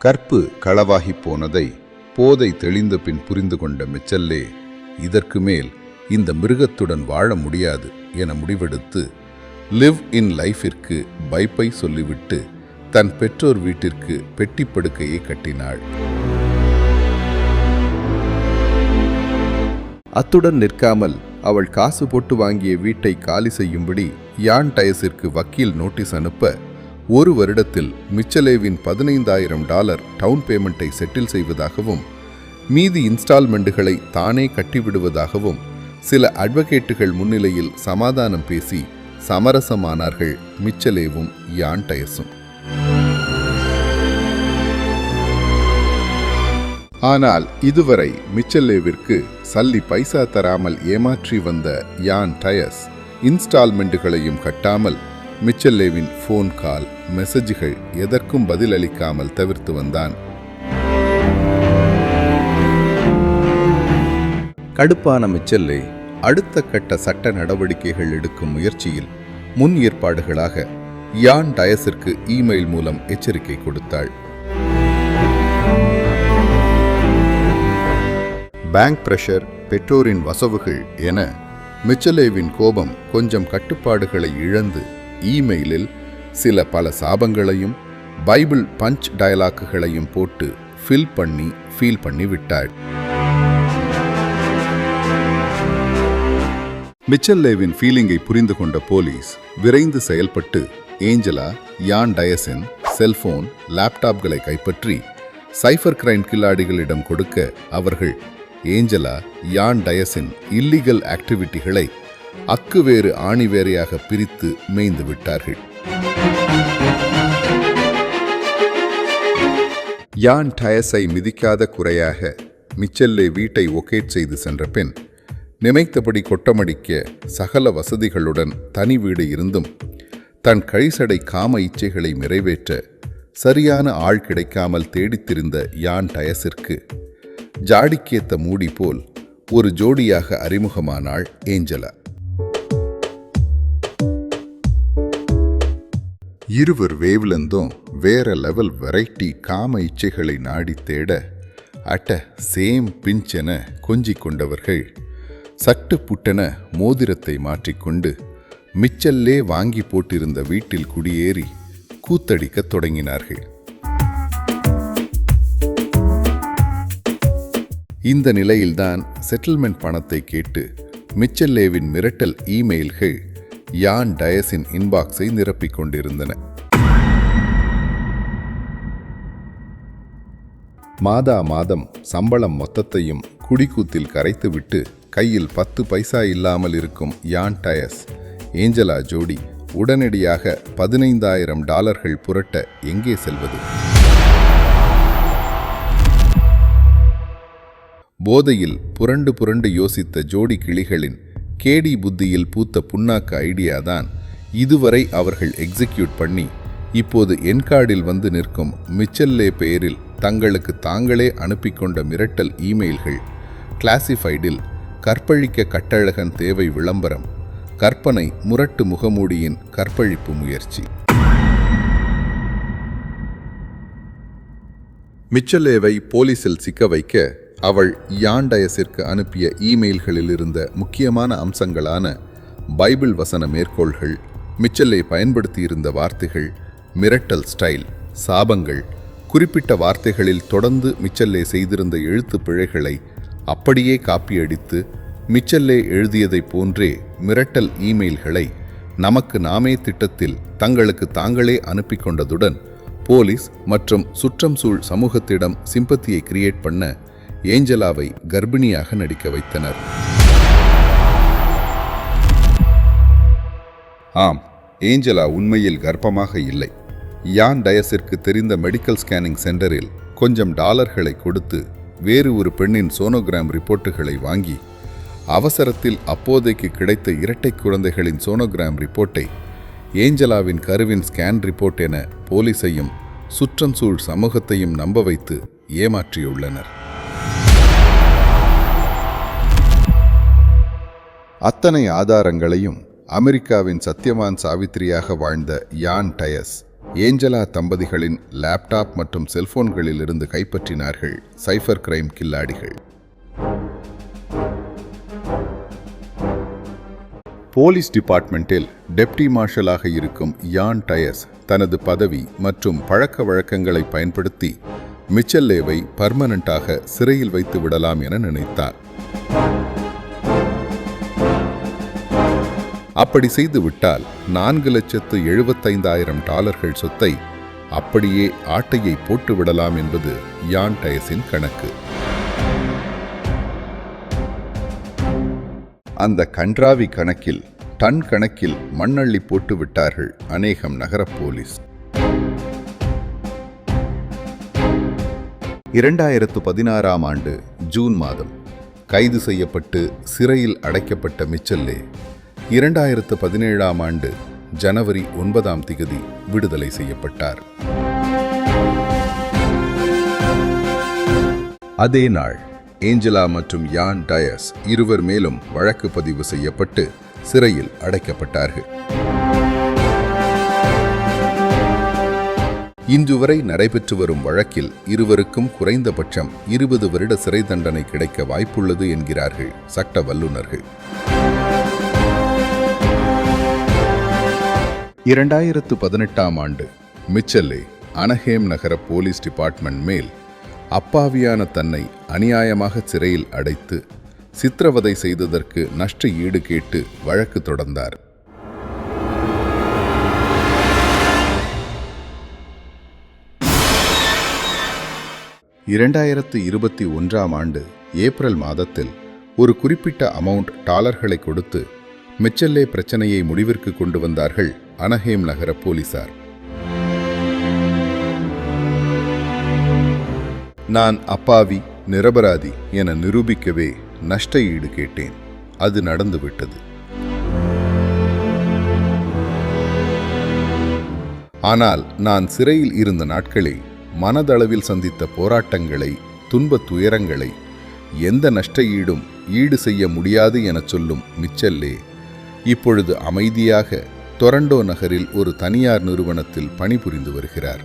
கற்பு களவாகி போனதை போதை தெளிந்த பின் புரிந்து கொண்ட மிச்சல்லே இதற்கு மேல் இந்த மிருகத்துடன் வாழ முடியாது என முடிவெடுத்து லிவ் இன் லைஃபிற்கு பைப்பை சொல்லிவிட்டு தன் பெற்றோர் வீட்டிற்கு பெட்டிப்படுக்கையை கட்டினாள். அத்துடன் நிற்காமல் அவள் காசு போட்டு வாங்கிய வீட்டை காலி செய்யும்படி யான் டயஸிற்கு வக்கீல் நோட்டீஸ் அனுப்ப 1 வருடத்தில் மிச்சலேவின் $15,000 டவுன் பேமெண்ட்டை செட்டில் செய்வதாகவும் மீதி இன்ஸ்டால்மெண்ட்டுகளை தானே கட்டிவிடுவதாகவும் சில அட்வொகேட்டுகள் முன்னிலையில் சமாதானம் பேசி சமரசமானார்கள் மிச்சலேவும் யான் டயஸும். ஆனால் இதுவரை மிச்சல்லேவிற்கு சல்லி பைசா தராமல் ஏமாற்றி வந்த யான் டயஸ் இன்ஸ்டால்மெண்ட்டுகளையும் கட்டாமல் மிச்சல்லேவின் ஃபோன் கால் மெசேஜ்கள் எதற்கும் பதிலளிக்காமல் தவிர்த்து வந்தான். கடுப்பான மிச்சல்லே அடுத்த கட்ட சட்ட நடவடிக்கைகள் எடுக்கும் முயற்சியில் முன் ஏற்பாடுகளாக யான் டயஸிற்கு இமெயில் மூலம் எச்சரிக்கை கொடுத்தாள். பேங்க் பிரஷர், பெற்றோரின் வசவுகள் என மிச்சலேவின் கோபம் கொஞ்சம் கட்டுப்பாடுகளை இழந்து இமெயிலில் பல சாபங்களையும் பைபிள் பஞ்ச் டயலாக்குகளையும் போட்டு ஃபீல் பண்ணி விட்டாள். மிச்சல்லேவின் ஃபீலிங்கை புரிந்து கொண்ட போலீஸ் விரைந்து செயல்பட்டு ஏஞ்சலா யான் டயஸின் செல்போன், லேப்டாப்களை கைப்பற்றி சைபர் கிரைம் கில்லாடிகளிடம் கொடுக்க அவர்கள் ஏஞ்சலா யான் டயஸின் இல்லீகல் ஆக்டிவிட்டிகளை அக்குவேறு ஆணிவேறையாக பிரித்து மேய்ந்து விட்டார்கள். யான் டயஸை மிதிக்காத குறையாக மிச்சல்லே வீட்டை ஒகேட் செய்து சென்ற பின் நினைத்தபடி கொட்டமடிக்க சகல வசதிகளுடன் தனி வீடு இருந்தும் தன் கழிசடை காம இச்சைகளை நிறைவேற்ற சரியான ஆள் கிடைக்காமல் தேடித்திருந்த யான் டயஸிற்கு ஜாடிக்கேத்த மூடி போல் ஒரு ஜோடியாக அறிமுகமானாள் ஏஞ்சலா. இருவர் வேவ்லந்தும் வேற லெவல் வெரைட்டி காம இச்சைகளை நாடி தேட அட்ட சேம் பிஞ்ச் என கொஞ்சிக் கொண்டவர்கள் சட்டு புட்டென மோதிரத்தை மாற்றிக்கொண்டு மிச்சல்லே வாங்கி போட்டிருந்த வீட்டில் குடியேறி கூத்தடிக்கத் தொடங்கினார்கள். இந்த நிலையில்தான் செட்டில்மெண்ட் பணத்தை கேட்டு மிச்சல்லேவின் மிரட்டல் இமெயில்கள் யான் டயஸின் இன்பாக்ஸை நிரப்பிக் கொண்டிருந்தன. மாதம் சம்பளம் மொத்தத்தையும் குடிக்கூத்தில் கரைத்துவிட்டு கையில் 10 பைசா இல்லாமல் இருக்கும் யான் டயஸ் ஏஞ்சலா ஜோடி உடனடியாக $15,000 புரட்ட எங்கே செல்வது? போதையில் புரண்டு யோசித்த ஜோடி கிளிகளின் கேடி புத்தியில் பூத்த புண்ணாக்கு ஐடியாதான் இதுவரை அவர்கள் எக்ஸிக்யூட் பண்ணி இப்போது என்கார்டில் வந்து நிற்கும் மிச்சல்லே பெயரில் தங்களுக்கு தாங்களே அனுப்பிக்கொண்ட மிரட்டல் இமெயில்கள், கிளாசிஃபைடில் கற்பழிக்க கட்டழகன் தேவை விளம்பரம், கற்பனை முரட்டு முகமூடியின் கற்பழிப்பு முயற்சி. மிச்சல்லேவை போலீசில் சிக்க வைக்க அவள் யான் டயஸிற்கு அனுப்பிய இமெயில்களில் இருந்த முக்கியமான அம்சங்களான பைபிள் வசன மேற்கோள்கள், மிச்சல்லே பயன்படுத்தியிருந்த வார்த்தைகள், மிரட்டல் ஸ்டைல், சாபங்கள், குறிப்பிட்ட வார்த்தைகளில் தொடர்ந்து மிச்சல்லே செய்திருந்த எழுத்து பிழைகளை அப்படியே காப்பியடித்து மிச்சல்லே எழுதியதைப் போன்றே மிரட்டல் இமெயில்களை நமக்கு நாமே திட்டத்தில் தங்களுக்கு தாங்களே அனுப்பி கொண்டதுடன் போலீஸ் மற்றும் சுற்றம் சூழ் சமூகத்திடம் சிம்பத்தியை கிரியேட் பண்ண ஏஞ்சலாவை கர்ப்பிணியாக நடிக்க வைத்தனர். ஆம், ஏஞ்சலா உண்மையில் கர்ப்பமாக இல்லை. யான் டயஸிற்கு தெரிந்த மெடிக்கல் ஸ்கேனிங் சென்டரில் கொஞ்சம் டாலர்களை கொடுத்து வேறு ஒரு பெண்ணின் சோனோகிராம் ரிப்போர்ட்டுகளை வாங்கி அவசரத்தில் அப்போதைக்கு கிடைத்த இரட்டை குழந்தைகளின் சோனோகிராம் ரிப்போர்ட்டை ஏஞ்சலாவின் கருவின் ஸ்கேன் ரிப்போர்ட் என போலீஸையும் சுற்றம் சூழ் சமூகத்தையும் நம்ப வைத்து ஏமாற்றியுள்ளனர். அத்தனை ஆதாரங்களையும் அமெரிக்காவின் சத்தியவான் சாவித்திரியாக வாழ்ந்த யான் டயஸ் ஏஞ்சலா தம்பதிகளின் லேப்டாப் மற்றும் செல்போன்களில் இருந்து கைப்பற்றினார்கள் சைபர் கிரைம் கில்லாடிகள். போலீஸ் டிபார்ட்மெண்ட்டில் டெப்டி மார்ஷலாக இருக்கும் யான் டயஸ் தனது பதவி மற்றும் பழக்க வழக்கங்களை பயன்படுத்தி மிச்சல்லேவை பர்மனண்டாக சிறையில் வைத்து விடலாம் என நினைத்தார். அப்படி செய்துவிட்டால் $4,75,000 சொத்தை அப்படியே ஆட்டையை போட்டு விடலாம் என்பது யான் டயஸின் கணக்கு. அந்த கன்றாவி கணக்கில் டன் கணக்கில் மண்ணள்ளி போட்டு விட்டார்கள் அநேகம் நகர போலீஸ். 2016ஆம் ஆண்டு ஜூன் மாதம் கைது செய்யப்பட்டு சிறையில் அடைக்கப்பட்ட மிச்சல்லே 2017ஆம் ஆண்டு ஜனவரி 9ஆம் தேதி விடுதலை செய்யப்பட்டார். அதே நாள் ஏஞ்சலா மற்றும் யான் டயஸ் இருவர் மேலும் வழக்கு பதிவு செய்யப்பட்டு சிறையில் அடைக்கப்பட்டார்கள். இன்று வரை நடைபெற்று வரும் வழக்கில் இருவருக்கும் குறைந்தபட்சம் 20 வருட சிறை தண்டனை கிடைக்க வாய்ப்புள்ளது என்கிறார்கள் சட்ட வல்லுநர்கள். 2018ஆம் ஆண்டு மிச்சல்லே அனஹேம் நகர போலீஸ் டிபார்ட்மெண்ட் மேல் அப்பாவியான தன்னை அநியாயமாக சிறையில் அடைத்து சித்திரவதை செய்ததற்கு நஷ்ட ஈடு கேட்டு வழக்கு தொடர்ந்தார். 2021ஆம் ஆண்டு ஏப்ரல் மாதத்தில் ஒரு குறிப்பிட்ட அமௌண்ட் டாலர்களை கொடுத்து மிச்சல்லே பிரச்சனையை முடிவிற்கு கொண்டு வந்தார்கள் அனஹேம் நகர போலீசார். நான் அப்பாவி நிரபராதி என நிரூபிக்கவே நஷ்ட ஈடு கேட்டேன். அது நடந்துவிட்டது. ஆனால் நான் சிறையில் இருந்த நாட்களில் மனதளவில் சந்தித்த போராட்டங்களை, துன்பத் துயரங்களை எந்த நஷ்ட ஈடும் ஈடு செய்ய முடியாது எனச் சொல்லும் மிச்சல்லே இப்பொழுது அமைதியாக டொரண்டோ நகரில் ஒரு தனியார் நிறுவனத்தில் பணிபுரிந்து வருகிறார்.